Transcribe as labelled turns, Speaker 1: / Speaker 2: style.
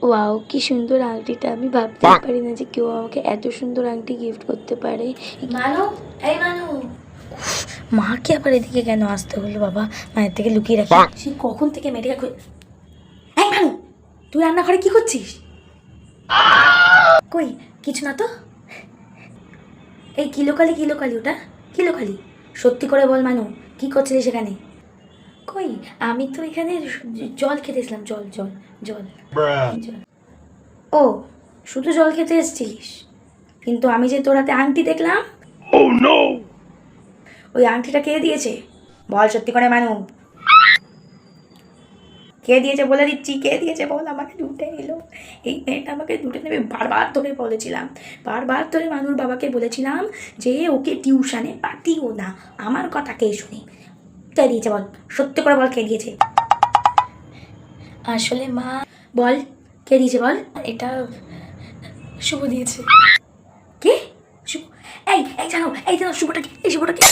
Speaker 1: Wow, কি সুন্দর আংটিটা! আমি ভাবতে পারি না যে কেউ আমাকে এত সুন্দর আংটি গিফট করতে পারে।
Speaker 2: মানু, এই মানু,
Speaker 1: মাকে আবার এদিকে কেন আসতে হলো বাবা? মায়ের থেকে লুকিয়ে রাখি।
Speaker 2: সে কখন থেকে মেয়েটাকে এই মানু, তুই রান্নাঘরে কি করছিস? কই কিছু না তো। এই কিলোকালি ওটা কিলোকালি, সত্যি করে বল মানু, কি করছিলি সেখানে? কই আমি তো এখানে জল খেতেছিলাম, জল জল জল জল। ও, শুধু জল খেতে এসেছিলিস? কিন্তু আমি যে তোর হাতে আংটি দেখলাম। ওই আংটিটা কে দিয়েছে? বল সত্যি করে মানু, কে দিয়েছে বলে দিচ্ছি, কে দিয়েছে বল। আমাকে লুটে নিল এই মেয়েটা, আমাকে লুটে নেবে। বারবার ধরে বলেছিলাম, বারবার ধরে মানুর বাবাকে বলেছিলাম যে ওকে টিউশনে পাঠিও না, আমার কথা কে শুনে? কে দিয়েছে বল, সত্যি করে বল কে দিয়েছে?
Speaker 1: আসলে মা,
Speaker 2: বল কে দিয়েছে বল।
Speaker 1: এটা শুভ দিয়েছে।
Speaker 2: কে? শুভ? এই এই জানো শুভটাকে, এই শুভটাকে।